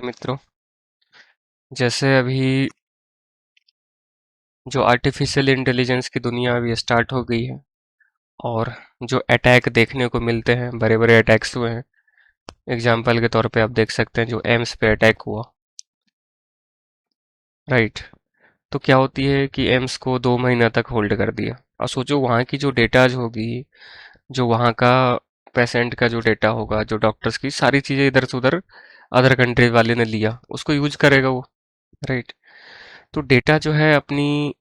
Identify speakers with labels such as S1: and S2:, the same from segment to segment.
S1: मित्रों, जैसे अभी जो आर्टिफिशियल इंटेलिजेंस की दुनिया अभी स्टार्ट हो गई है और जो अटैक देखने को मिलते हैं, बड़े बड़े अटैक्स हुए हैं। एग्जाम्पल के तौर पे आप देख सकते हैं जो एम्स पे अटैक हुआ, राइट। तो क्या होती है कि एम्स को 2 महीना तक होल्ड कर दिया। और सोचो वहाँ की जो डेटाज होगी, जो वहाँ का पेशेंट का जो डेटा होगा, जो डॉक्टर्स की सारी चीज़ें इधर से उधर अदर कंट्रीज वाले ने लिया, उसको यूज करेगा वो, राइट। तो डेटा जो है अपनी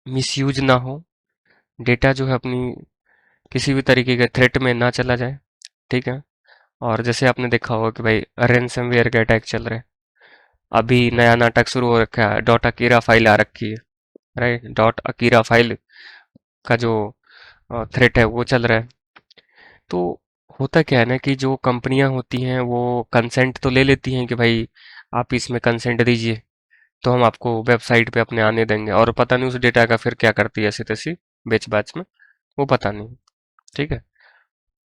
S1: मिसयूज ना हो, डेटा जो है अपनी किसी भी तरीके के थ्रेट में ना चला जाए, ठीक है। और जैसे आपने देखा होगा कि भाई रैनसमवेयर के अटैक चल रहे हैं। अभी नया नाटक शुरू हो रखा है, डॉट अकीरा फाइल आ रखी है, राइट। डॉट अकीरा फाइल का जो थ्रेट है वो चल रहा है। तो होता क्या है ना कि जो कंपनियां होती हैं वो कंसेंट तो ले लेती हैं कि भाई आप इसमें कंसेंट दीजिए तो हम आपको वेबसाइट पे अपने आने देंगे, और पता नहीं उस डेटा का फिर क्या करती है ऐसी तैसी बेच बाच में, वो पता नहीं, ठीक है।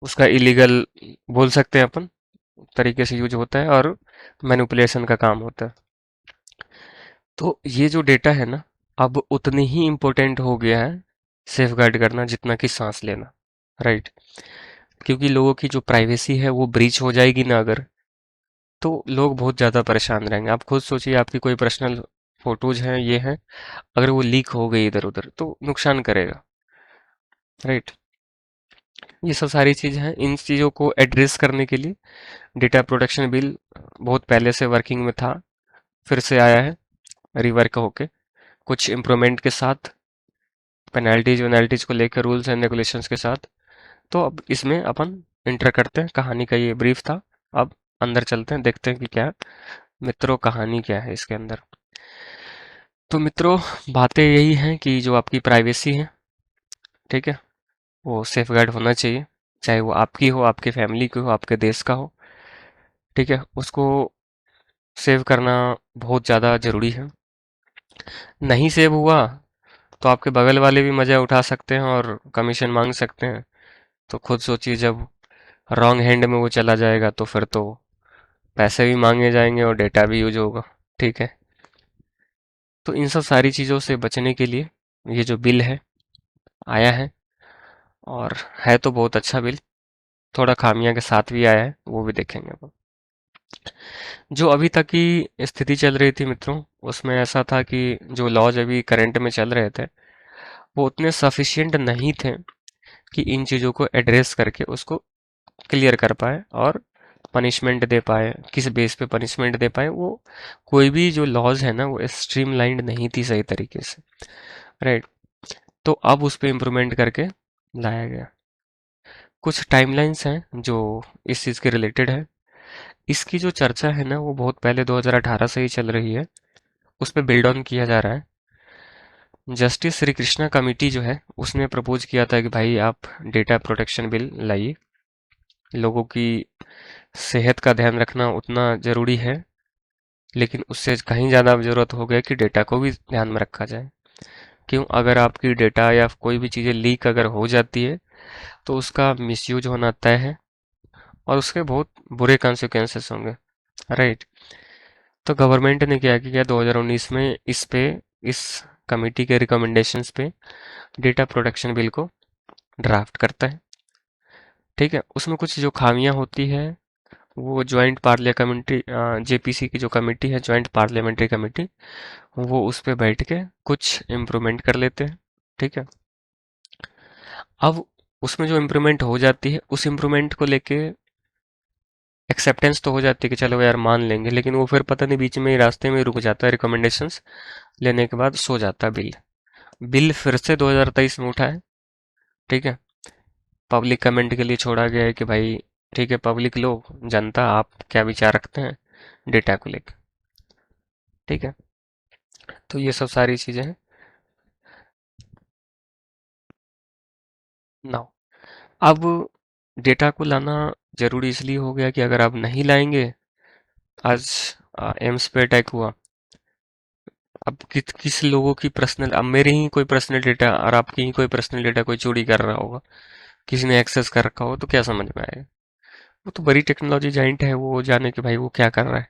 S1: उसका इलीगल बोल सकते हैं अपन तरीके से यूज होता है और मैनिपुलेशन का काम होता है। तो ये जो डेटा है ना, अब उतनी ही इम्पोर्टेंट हो गया है सेफगार्ड करना जितना कि सांस लेना, राइट। क्योंकि लोगों की जो प्राइवेसी है वो ब्रीच हो जाएगी ना अगर, तो लोग बहुत ज़्यादा परेशान रहेंगे। आप खुद सोचिए, आपकी कोई पर्सनल फोटोज हैं, ये हैं, अगर वो लीक हो गई इधर उधर तो नुकसान करेगा, राइट। ये सब सारी चीज़ हैं, इन चीज़ों को एड्रेस करने के लिए डेटा प्रोटेक्शन बिल बहुत पहले से वर्किंग में था, फिर से आया है रिवर्क होके कुछ इम्प्रूवमेंट के साथ, पेनल्टीज वेनल्टीज को लेकर रूल्स एंड रेगुलेशंस के साथ। तो अब इसमें अपन इंटर करते हैं। कहानी का ये ब्रीफ था, अब अंदर चलते हैं, देखते हैं कि क्या मित्रों कहानी क्या है इसके अंदर। तो मित्रों, बातें यही हैं कि जो आपकी प्राइवेसी है, ठीक है, वो सेफगार्ड होना चाहिए। चाहे वो आपकी हो, आपके फैमिली की हो, आपके देश का हो, ठीक है, उसको सेव करना बहुत ज़्यादा ज़रूरी है। नहीं सेव हुआ तो आपके बगल वाले भी मज़ा उठा सकते हैं और कमीशन मांग सकते हैं। तो खुद सोचिए, जब रॉन्ग हैंड में वो चला जाएगा तो फिर तो पैसे भी मांगे जाएंगे और डेटा भी यूज होगा, ठीक है। तो इन सब सारी चीज़ों से बचने के लिए ये जो बिल है आया है, और है तो बहुत अच्छा बिल, थोड़ा खामियां के साथ भी आया है, वो भी देखेंगे अपन। जो अभी तक की स्थिति चल रही थी मित्रों, उसमें ऐसा था कि जो लॉज अभी करंट में चल रहे थे वो उतने सफिशिएंट नहीं थे कि इन चीज़ों को एड्रेस करके उसको क्लियर कर पाए और पनिशमेंट दे पाए। किस बेस पे पनिशमेंट दे पाए, वो कोई भी जो लॉज है ना वो स्ट्रीमलाइंड नहीं थी सही तरीके से, राइट। तो अब उस पे इम्प्रूवमेंट करके लाया गया। कुछ टाइमलाइंस हैं जो इस चीज़ के रिलेटेड है। इसकी जो चर्चा है ना वो बहुत पहले 2018 से ही चल रही है, उस पे बिल्ड ऑन किया जा रहा है। जस्टिस श्री कृष्णा कमेटी जो है उसने प्रपोज किया था कि भाई आप डेटा प्रोटेक्शन बिल लाइए। लोगों की सेहत का ध्यान रखना उतना ज़रूरी है, लेकिन उससे कहीं ज़्यादा ज़रूरत हो गया कि डेटा को भी ध्यान में रखा जाए। क्यों? अगर आपकी डेटा या कोई भी चीज़ें लीक अगर हो जाती है तो उसका मिसयूज होना तय है और उसके बहुत बुरे कॉन्सिक्वेंसेस होंगे, राइट। तो गवर्नमेंट ने क्या किया 2019 में इस कमेटी के रिकमेंडेशंस पे डेटा प्रोटेक्शन बिल को ड्राफ्ट करता है, ठीक है। उसमें कुछ जो खामियां होती है वो ज्वाइंट पार्लियामेंट्री जेपीसी की जो कमेटी है, ज्वाइंट पार्लियामेंट्री कमेटी, वो उस पे बैठ के कुछ इम्प्रूवमेंट कर लेते हैं, ठीक है। अब उसमें जो इम्प्रूवमेंट हो जाती है उस इम्प्रूवमेंट को लेके एक्सेप्टेंस तो हो जाती है कि चलो यार मान लेंगे, लेकिन वो फिर पता नहीं बीच में ही रास्ते में रुक जाता है, रिकमेंडेशंस लेने के बाद सो जाता है बिल। बिल फिर से 2023 में उठा है, ठीक है। पब्लिक कमेंट के लिए छोड़ा गया है कि भाई ठीक है, पब्लिक लोग, जनता, आप क्या विचार रखते हैं डेटा को लेकर, ठीक है। तो ये सब सारी चीज़ें हैं नाउ। अब डेटा को लाना जरूरी इसलिए हो गया कि अगर आप नहीं लाएंगे, आज एम्स पे अटैक हुआ, अब किस लोगों की पर्सनल, अब मेरे ही कोई पर्सनल डेटा और आपकी ही कोई पर्सनल डेटा कोई चोरी कर रहा होगा, किसी ने एक्सेस कर रखा हो, तो क्या समझ में आएगा? वो तो बड़ी टेक्नोलॉजी जाइंट है, वो जाने कि भाई वो क्या कर रहा है,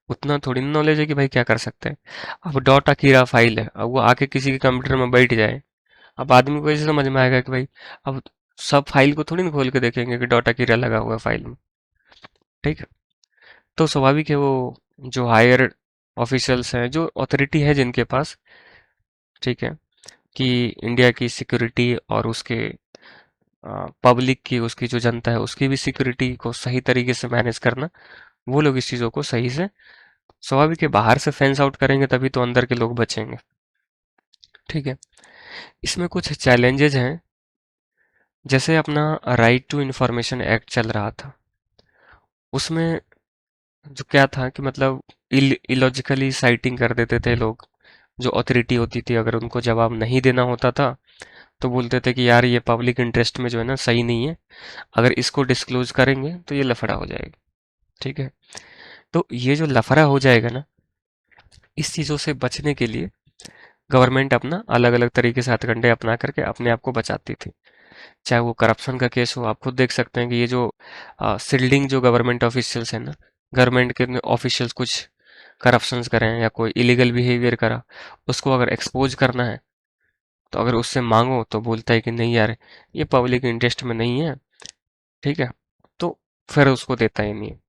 S1: उतना थोड़ी नॉलेज है कि भाई क्या कर सकते हैं। अब डॉट अकीरा फाइल है, अब वो आके किसी के कंप्यूटर में बैठ जाए, अब आदमी को ऐसे समझ में आएगा कि भाई अब सब फाइल को थोड़ी ना खोल के देखेंगे कि डॉट अकीरा लगा हुआ है फाइल में। ठीक है। तो स्वाभाविक है वो जो हायर ऑफिशियल्स हैं, जो अथॉरिटी है जिनके पास, ठीक है, कि इंडिया की सिक्योरिटी और उसके पब्लिक की, उसकी जो जनता है उसकी भी सिक्योरिटी को सही तरीके से मैनेज करना, वो लोग इस चीज़ों को सही से, स्वाभाविक है बाहर से फेंस आउट करेंगे तभी तो अंदर के लोग बचेंगे। ठीक है। इसमें कुछ चैलेंजेस हैं, जैसे अपना राइट टू इंफॉर्मेशन एक्ट चल रहा था, उसमें जो क्या था कि मतलब इलॉजिकली साइटिंग कर देते थे लोग। जो अथॉरिटी होती थी अगर उनको जवाब नहीं देना होता था तो बोलते थे कि यार ये पब्लिक इंटरेस्ट में जो है ना सही नहीं है, अगर इसको डिस्क्लोज करेंगे तो ये लफड़ा हो जाएगा। ठीक है। तो ये जो लफड़ा हो जाएगा ना, इस चीज़ों से बचने के लिए गवर्नमेंट अपना अलग अलग तरीके से हथकंडे अपना करके अपने आप को बचाती थी। चाहे वो करप्शन का केस हो, आप खुद देख सकते हैं कि ये जो सिल्डिंग जो गवर्नमेंट ऑफिशियल्स हैं ना, गवर्नमेंट के ऑफिशियल्स कुछ करप्शंस करें या कोई इलीगल बिहेवियर करा, उसको अगर एक्सपोज करना है तो अगर उससे मांगो तो बोलता है कि नहीं यार ये पब्लिक इंटरेस्ट में नहीं है। ठीक है। तो फिर उसको देता ही नहीं है,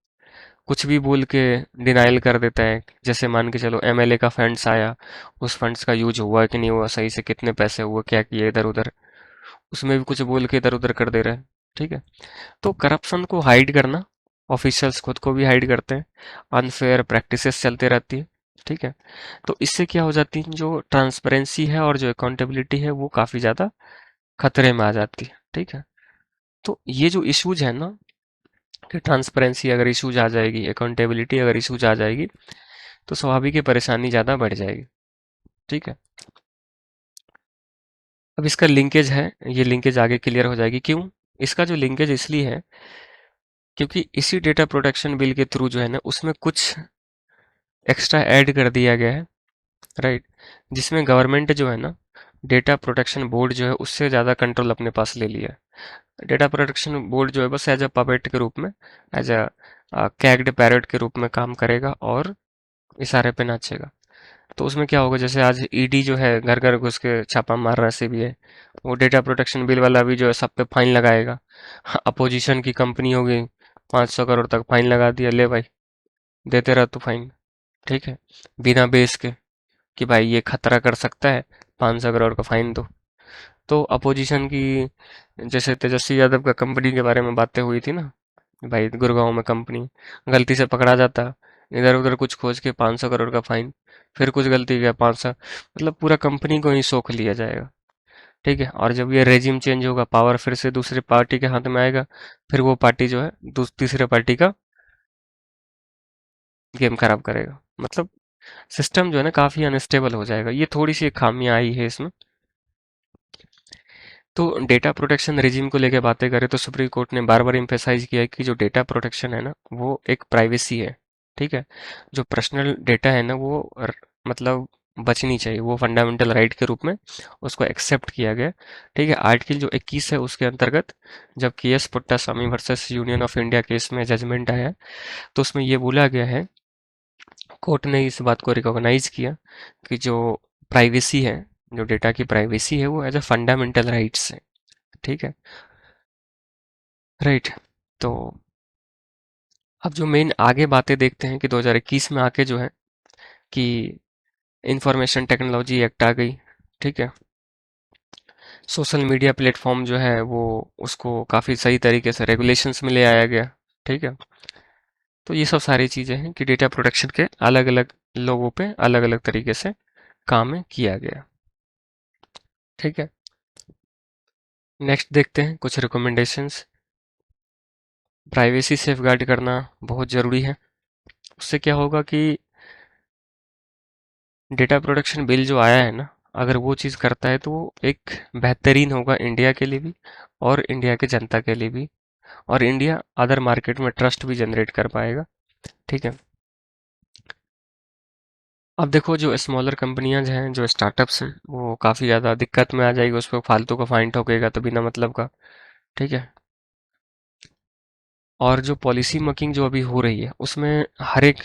S1: कुछ भी बोल के डिनाइल कर देता है। जैसे मान के चलो एमएलए का फंड्स आया, उस फंड्स का यूज हुआ कि नहीं हुआ, सही से कितने पैसे हुए, क्या किए इधर उधर, उसमें भी कुछ बोल के इधर उधर कर दे रहे हैं। ठीक है। तो करप्शन को हाइड करना, ऑफिशियल्स खुद को भी हाइड करते हैं, अनफेयर प्रैक्टिसेस चलते रहती है। ठीक है। तो इससे क्या हो जाती है, जो ट्रांसपेरेंसी है और जो अकाउंटेबिलिटी है वो काफ़ी ज़्यादा खतरे में आ जाती है। ठीक है। तो ये जो इश्यूज है ना, कि ट्रांसपेरेंसी अगर इश्यूज आ जाएगी, अकाउंटेबिलिटी अगर इश्यूज आ जाएगी, तो स्वाभाविक है परेशानी ज़्यादा बढ़ जाएगी। ठीक है। अब इसका लिंकेज है, ये लिंकेज आगे क्लियर हो जाएगी क्यों। इसका जो लिंकेज इसलिए है क्योंकि इसी डेटा प्रोटेक्शन बिल के थ्रू जो है ना, उसमें कुछ एक्स्ट्रा ऐड कर दिया गया है, राइट, जिसमें गवर्नमेंट जो है ना, डेटा प्रोटेक्शन बोर्ड जो है उससे ज़्यादा कंट्रोल अपने पास ले लिया है। डेटा प्रोटेक्शन बोर्ड जो है बस एज अ पपेट के रूप में, एज अ कैग्ड पैरट के रूप में काम करेगा और इशारे पे नाचेगा। तो उसमें क्या होगा, जैसे आज ईडी जो है घर घर घुस के छापा मार रहा है, सीबीआई, वो डेटा प्रोटेक्शन बिल वाला भी जो है सब पे फाइन लगाएगा। अपोजिशन की कंपनी हो गई, 500 करोड़ तक फाइन लगा दिया, ले भाई देते रह तू फाइन। ठीक है। बिना बेस के कि भाई ये खतरा कर सकता है, 500 करोड़ का फाइन दो। तो अपोजिशन की, जैसे तेजस्वी यादव का कंपनी के बारे में बातें हुई थी ना, भाई गुड़गांव में कंपनी, गलती से पकड़ा जाता, इधर उधर कुछ खोज के 500 करोड़ का फाइन, फिर कुछ गलती किया 500, मतलब पूरा कंपनी को ही सोख लिया जाएगा। ठीक है। और जब ये रेजिम चेंज होगा, पावर फिर से दूसरी पार्टी के हाथ में आएगा, फिर वो पार्टी जो है तीसरे पार्टी का गेम खराब करेगा। मतलब सिस्टम जो है ना काफी अनस्टेबल हो जाएगा। ये थोड़ी सी खामियां आई है इसमें। तो डेटा प्रोटेक्शन रिजीम को लेकर बातें करें तो सुप्रीम कोर्ट ने बार बार इम्फेसाइज किया है कि जो डेटा प्रोटेक्शन है ना वो एक प्राइवेसी है। ठीक है। जो पर्सनल डेटा है ना वो मतलब बचनी चाहिए, वो फंडामेंटल राइट के रूप में उसको एक्सेप्ट किया गया। ठीक है। आर्टिकल जो 21 है उसके अंतर्गत जब KS Puttaswamy versus Union of India case में जजमेंट आया, तो उसमें ये बोला गया है, कोर्ट ने इस बात को रिकॉग्नाइज किया कि जो प्राइवेसी है, जो डेटा की प्राइवेसी है वो एज अ फंडामेंटल राइट्स है। ठीक है। राइट। तो अब जो मेन आगे बातें देखते हैं कि 2021 में आके जो है कि इंफॉर्मेशन टेक्नोलॉजी एक्ट आ गई। ठीक है। सोशल मीडिया प्लेटफॉर्म जो है वो, उसको काफ़ी सही तरीके से रेगुलेशंस में ले आया गया। ठीक है। तो ये सब सारी चीज़ें हैं कि डेटा प्रोटेक्शन के अलग अलग लोगों पे अलग अलग तरीके से काम में किया गया। ठीक है। नेक्स्ट देखते हैं कुछ रिकमेंडेशंस। प्राइवेसी सेफगार्ड करना बहुत ज़रूरी है। उससे क्या होगा कि डेटा प्रोटेक्शन बिल जो आया है ना, अगर वो चीज़ करता है तो वो एक बेहतरीन होगा इंडिया के लिए भी और इंडिया के जनता के लिए भी, और इंडिया अदर मार्केट में ट्रस्ट भी जनरेट कर पाएगा। ठीक है। अब देखो जो स्मॉलर कंपनियां हैं, जो स्टार्टअप्स हैं, वो काफ़ी ज़्यादा दिक्कत में आ जाएगी, उस पर फालतू का फाइन ठोकेगा तो बिना मतलब का। ठीक है। और जो पॉलिसी मेकिंग जो अभी हो रही है उसमें हर एक